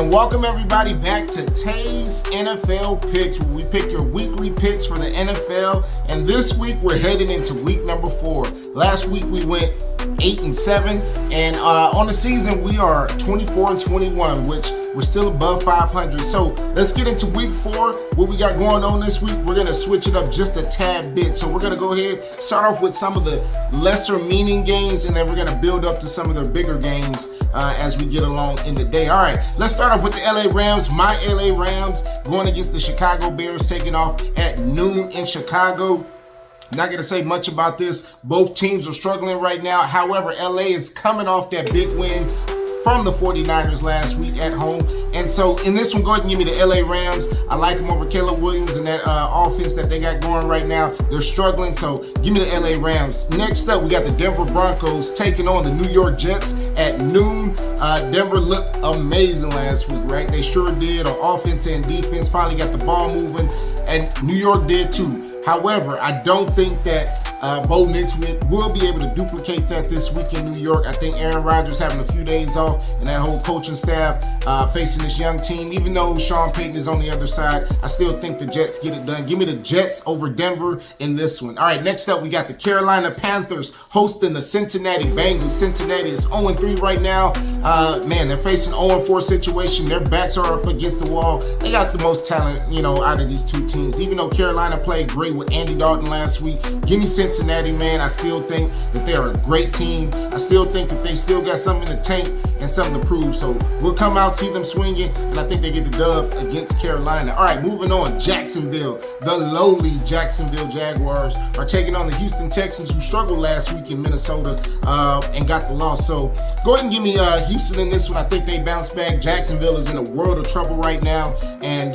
and welcome everybody back to Tay's NFL Picks, where we pick your weekly picks for the NFL. And this week we're heading into week number 4. Last week we went 8-7, and on the season we are 24-21, which we're still above 500. So let's get into week 4. What we got going on this week, we're gonna switch it up just a tad bit. So we're gonna go ahead, start off with some of the lesser meaning games, and then we're gonna build up to some of their bigger games as we get along in the day. All right, let's start off with the LA Rams. My LA Rams going against the Chicago Bears, taking off at noon in Chicago. Not going to say much about this. Both teams are struggling right now. However, LA is coming off that big win from the 49ers last week at home. And so in this one, go ahead and give me the LA Rams. I like them over Caleb Williams and that offense that they got going right now. They're struggling, so give me the LA Rams. Next up, we got the Denver Broncos taking on the New York Jets at noon. Denver looked amazing last week, right? They sure did on offense and defense. Finally got the ball moving, and New York did too. However, I don't think that Bo Nix will be able to duplicate that this week in New York. I think Aaron Rodgers having a few days off, and that whole coaching staff facing this young team. Even though Sean Payton is on the other side, I still think the Jets get it done. Give me the Jets over Denver in this one. All right, next up, we got the Carolina Panthers hosting the Cincinnati Bengals. Cincinnati is 0-3 right now. Man, they're facing 0-4 situation. Their backs are up against the wall. They got the most talent, out of these two teams. Even though Carolina played great with Andy Dalton last week, give me Cincinnati, man. I still think that they're a great team. I still think that they still got something in the tank and something to prove. So we'll come out, see them swinging, and I think they get the dub against Carolina. All right, moving on. Jacksonville, the lowly Jacksonville Jaguars are taking on the Houston Texans, who struggled last week in Minnesota and got the loss. So go ahead and give me Houston in this one. I think they bounce back. Jacksonville is in a world of trouble right now, and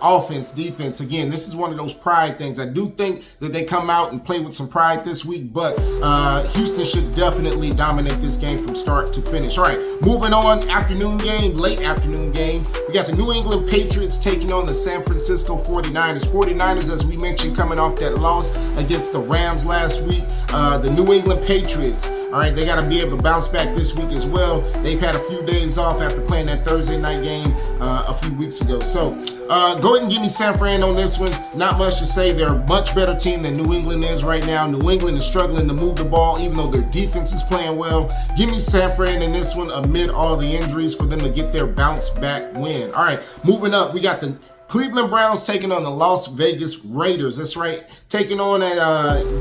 offense, defense, again, this is one of those pride things. I do think that they come out and play with some pride this week, but Houston should definitely dominate this game from start to finish. All right, moving on, afternoon game, late afternoon game. We got the New England Patriots taking on the San Francisco 49ers. 49ers, as we mentioned, coming off that loss against the Rams last week. The New England Patriots, all right, they got to be able to bounce back this week as well. They've had a few days off after playing that Thursday night game a few weeks ago. So go ahead and give me San Fran on this one. Not much to say. They're a much better team than New England is right now. New England is struggling to move the ball, even though their defense is playing well. Give me San Fran in this one amid all the injuries for them to get their bounce back win. All right, moving up, we got the Cleveland Browns taking on the Las Vegas Raiders. That's right, taking on at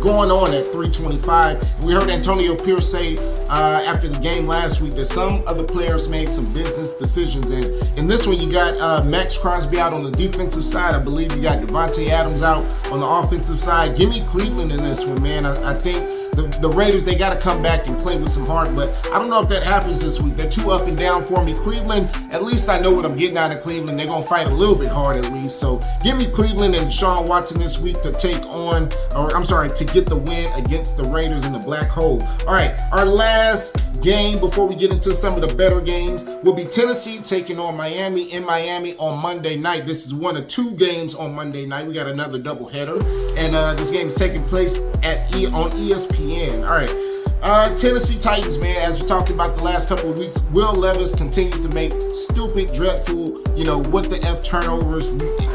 going on at 325. We heard Antonio Pierce say after the game last week that some of the players made some business decisions. And in this one, you got Max Crosby out on the defensive side. I believe you got Devontae Adams out on the offensive side. Give me Cleveland in this one, man. I think the Raiders, they got to come back and play with some heart, but I don't know if that happens this week. They're too up and down for me. Cleveland, at least I know what I'm getting out of Cleveland. They're going to fight a little bit hard at least. So give me Cleveland and Deshaun Watson this week to to get the win against the Raiders in the black hole. All right, our last game before we get into some of the better games will be Tennessee taking on Miami in Miami on Monday night. This is one of 2 games on Monday night. We got another doubleheader, and this game is taking place on ESPN. All right, Tennessee Titans, man, as we talked about the last couple of weeks, Will Levis continues to make stupid, dreadful, what the F turnovers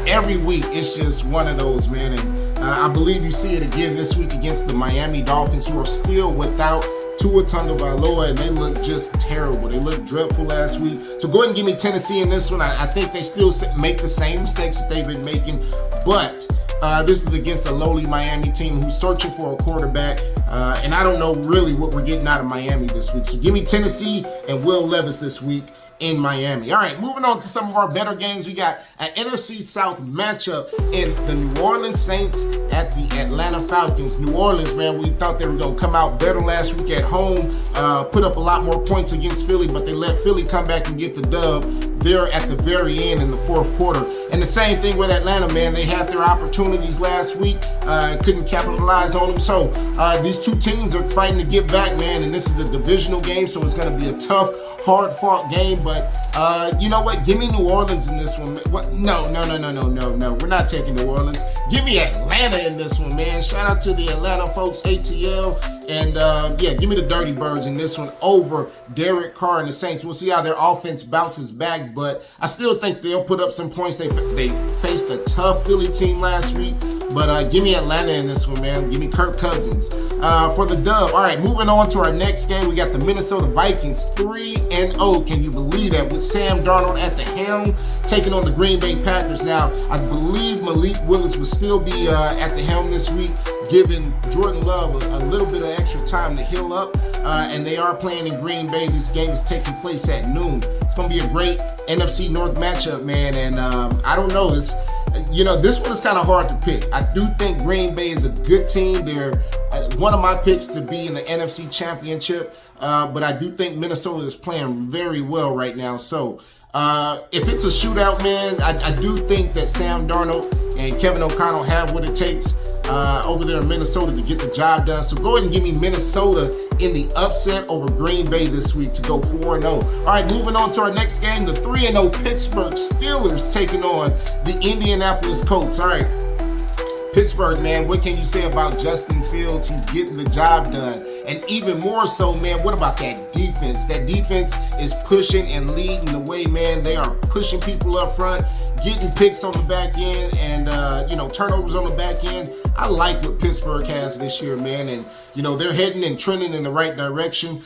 every week. It's just one of those, man, and I believe you see it again this week against the Miami Dolphins, who are still without Tua Tagovailoa, and they look just terrible. They looked dreadful last week. So go ahead and give me Tennessee in this one. I think they still make the same mistakes that they've been making, but this is against a lowly Miami team who's searching for a quarterback, and I don't know really what we're getting out of Miami this week. So give me Tennessee and Will Levis this week in Miami. All right, moving on to some of our better games. We got an NFC South matchup in the New Orleans Saints at the Atlanta Falcons. New Orleans, man, we thought they were going to come out better last week at home, put up a lot more points against Philly, but they let Philly come back and get the dub there at the very end in the fourth quarter. And the same thing with Atlanta, man. They had their opportunities last week, couldn't capitalize on them. So these two teams are fighting to get back, man, and this is a divisional game, so it's going to be a tough, hard-fought game, but you know what? Give me New Orleans in this one. What? No. We're not taking New Orleans. Give me Atlanta in this one, man. Shout out to the Atlanta folks, ATL. And yeah, give me the Dirty Birds in this one over Derek Carr and the Saints. We'll see how their offense bounces back, but I still think they'll put up some points. They faced a tough Philly team last week, but give me Atlanta in this one, man. Give me Kirk Cousins for the dub. All right, moving on to our next game. We got the Minnesota Vikings 3-0. Can you believe that? With Sam Darnold at the helm, taking on the Green Bay Packers. Now, I believe Malik Willis will still be at the helm this week, giving Jordan Love a little bit of extra time to heal up, and they are playing in Green Bay. This game is taking place at noon. It's going to be a great NFC North matchup, man, and I don't know. This one is kind of hard to pick. I do think Green Bay is a good team. They're one of my picks to be in the NFC Championship, but I do think Minnesota is playing very well right now. So if it's a shootout, man, I do think that Sam Darnold and Kevin O'Connell have what it takes over there in Minnesota to get the job done. So go ahead and give me Minnesota in the upset over Green Bay this week to go 4-0. All right, moving on to our next game, the 3-0 Pittsburgh Steelers taking on the Indianapolis Colts. All right, Pittsburgh, man, what can you say about Justin Fields? He's getting the job done. And even more so, man, what about that defense? That defense is pushing and leading the way, man. They are pushing people up front, getting picks on the back end, and turnovers on the back end. I like what Pittsburgh has this year, man, and they're heading and trending in the right direction.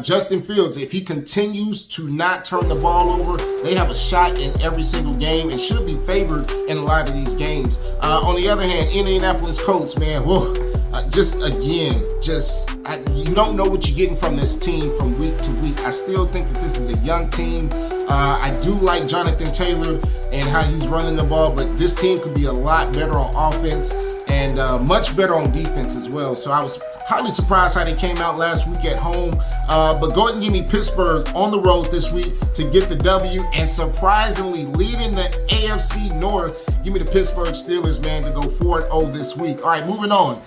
Justin Fields, if he continues to not turn the ball over, they have a shot in every single game and should be favored in a lot of these games. On the other hand, Indianapolis Colts, man, whoa, you don't know what you're getting from this team from week to week. I still think that this is a young team. I do like Jonathan Taylor and how he's running the ball, but this team could be a lot better on offense and much better on defense as well. So I was highly surprised how they came out last week at home. But go ahead and give me Pittsburgh on the road this week to get the W, and surprisingly leading the AFC North. Give me the Pittsburgh Steelers, man, to go 4-0 this week. All right, moving on.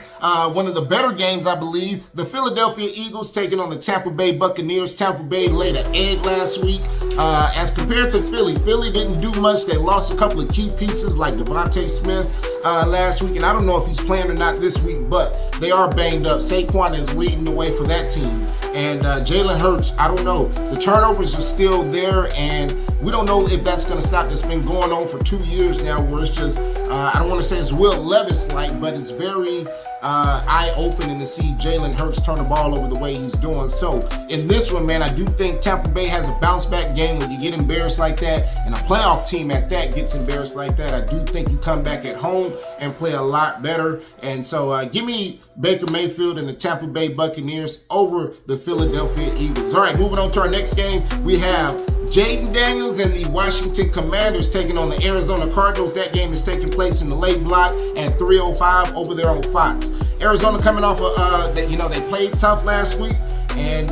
One of the better games, I believe, the Philadelphia Eagles taking on the Tampa Bay Buccaneers. Tampa Bay laid an egg last week. As compared to Philly didn't do much. They lost a couple of key pieces like Devontae Smith last week, and I don't know if he's playing or not this week, but they are banged up. Saquon is leading the way for that team. And Jalen Hurts, I don't know. The turnovers are still there, and we don't know if that's going to stop. It's been going on for 2 years now where it's just, I don't want to say it's Will Levis-like, but it's very eye-opening to see Jalen Hurts turn the ball over the way he's doing. So in this one, man, I do think Tampa Bay has a bounce-back game when you get embarrassed like that, and a playoff team at that gets embarrassed like that. I do think you come back at home and play a lot better. And so give me Baker Mayfield and the Tampa Bay Buccaneers over the Philadelphia Eagles. All right, moving on to our next game, we have Jaden Daniels and the Washington Commanders taking on the Arizona Cardinals. That game is taking place in the late block at 3:05 over there on Fox. Arizona coming off of, they played tough last week and,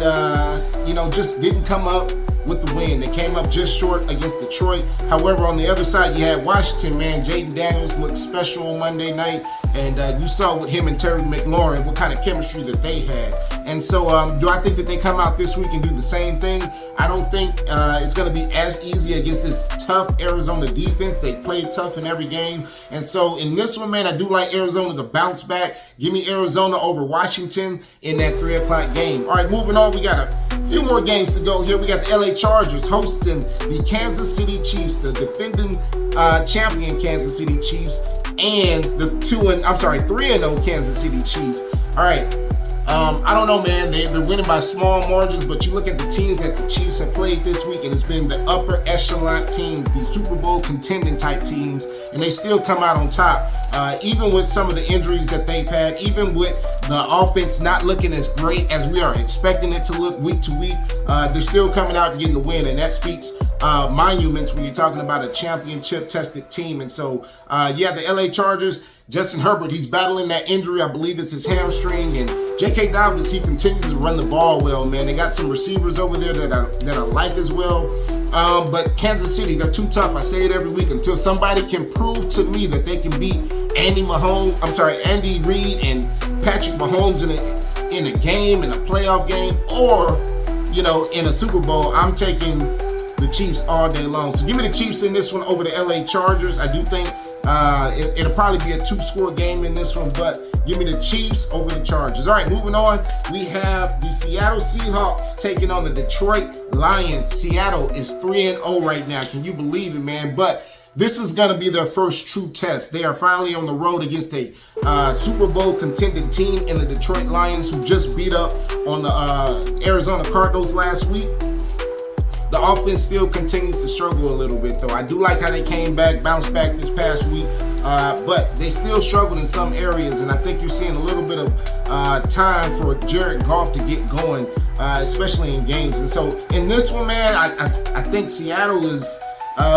just didn't come up with the win. They came up just short against Detroit. However, on the other side, you had Washington, man. Jaden Daniels looked special on Monday night, and you saw with him and Terry McLaurin what kind of chemistry that they had. And so do I think that they come out this week and do the same thing? I don't think it's going to be as easy against this tough Arizona defense. They played tough in every game. And so in this one, man, I do like Arizona to bounce back. Give me Arizona over Washington in that 3 o'clock game. All right, moving on. We got a few more games to go here. We got the LA Chargers hosting the Kansas City Chiefs, the defending champion Kansas City Chiefs, and the 3-0 Kansas City Chiefs. All right. I don't know, man. They're winning by small margins, but you look at the teams that the Chiefs have played this week, and it's been the upper echelon teams, the Super Bowl contending type teams, and they still come out on top. Even with some of the injuries that they've had, even with the offense not looking as great as we are expecting it to look week to week, they're still coming out and getting the win, and that speaks monuments when you're talking about a championship-tested team. And so, the LA Chargers, Justin Herbert, he's battling that injury. I believe it's his hamstring. And J.K. Dobbins, he continues to run the ball well, man. They got some receivers over there that I like as well. But Kansas City, they're too tough. I say it every week until somebody can prove to me that they can beat Andy Reid and Patrick Mahomes in a game, in a playoff game, or in a Super Bowl, I'm taking the Chiefs all day long. So give me the Chiefs in this one over the LA Chargers. I do think it'll probably be a 2-score game in this one, but give me the Chiefs over the Chargers. All right, moving on. We have the Seattle Seahawks taking on the Detroit Lions. Seattle is 3-0 right now. Can you believe it, man? But this is going to be their first true test. They are finally on the road against a Super Bowl contending team in the Detroit Lions, who just beat up on the Arizona Cardinals last week. The offense still continues to struggle a little bit, though. I do like how they bounced back this past week, but they still struggled in some areas, and I think you're seeing a little bit of time for Jared Goff to get going, especially in games. And so in this one, man, I think Seattle is,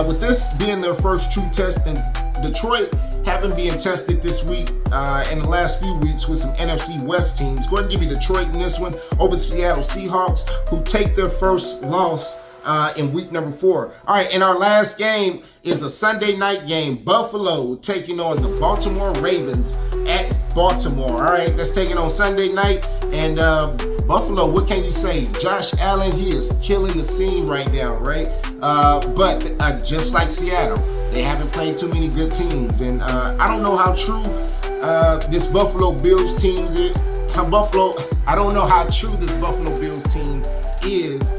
with this being their first true test, and Detroit haven't been tested this week in the last few weeks with some NFC West teams. Go ahead and give me Detroit in this one over the Seattle Seahawks, who take their first loss in week number 4. All right, and our last game is a Sunday night game. Buffalo taking on the Baltimore Ravens at Baltimore. All right, that's taking on Sunday night. And Buffalo, what can you say? Josh Allen, he is killing the scene right now, right? But just like Seattle, they haven't played too many good teams. And I don't know how true this Buffalo Bills team is. I don't know how true this Buffalo Bills team is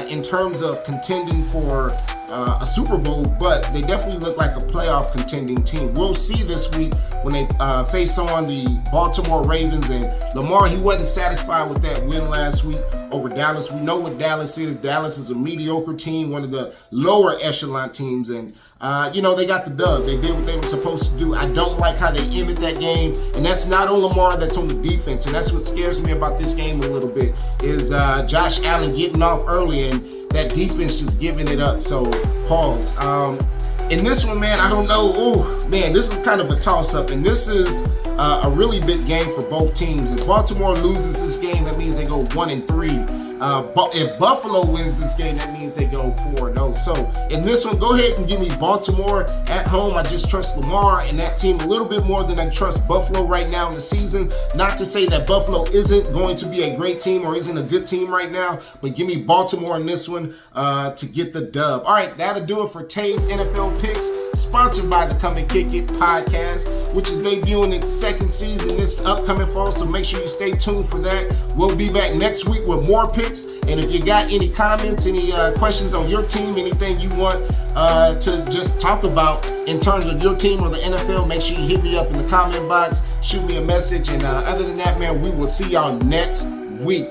in terms of contending for a Super Bowl, but they definitely look like a playoff contending team. We'll see this week when they face on the Baltimore Ravens. And Lamar, he wasn't satisfied with that win last week over Dallas. We know what Dallas is. Dallas is a mediocre team, one of the lower echelon teams, and they got the dub. They did what they were supposed to do. I don't like how they ended that game, and that's not on Lamar, that's on the defense, and that's what scares me about this game a little bit, is Josh Allen getting off early and that defense just giving it up. So pause. In this one, man, I don't know. Oh man, this is kind of a toss-up, and this is a really big game for both teams. If Baltimore loses this game, that means they go 1-3. If Buffalo wins this game, that means they go 4-0. So in this one, go ahead and give me Baltimore at home. I just trust Lamar and that team a little bit more than I trust Buffalo right now in the season. Not to say that Buffalo isn't going to be a great team or isn't a good team right now, but give me Baltimore in this one to get the dub. All right, that'll do it for Tay's NFL Picks, sponsored by the Come and Kick It podcast, which is debuting its second season this upcoming fall, so make sure you stay tuned for that. We'll be back next week with more picks, and if you got any comments, any questions on your team, anything you want to just talk about in terms of your team or the NFL, make sure you hit me up in the comment box, shoot me a message, and other than that, man, we will see y'all next week.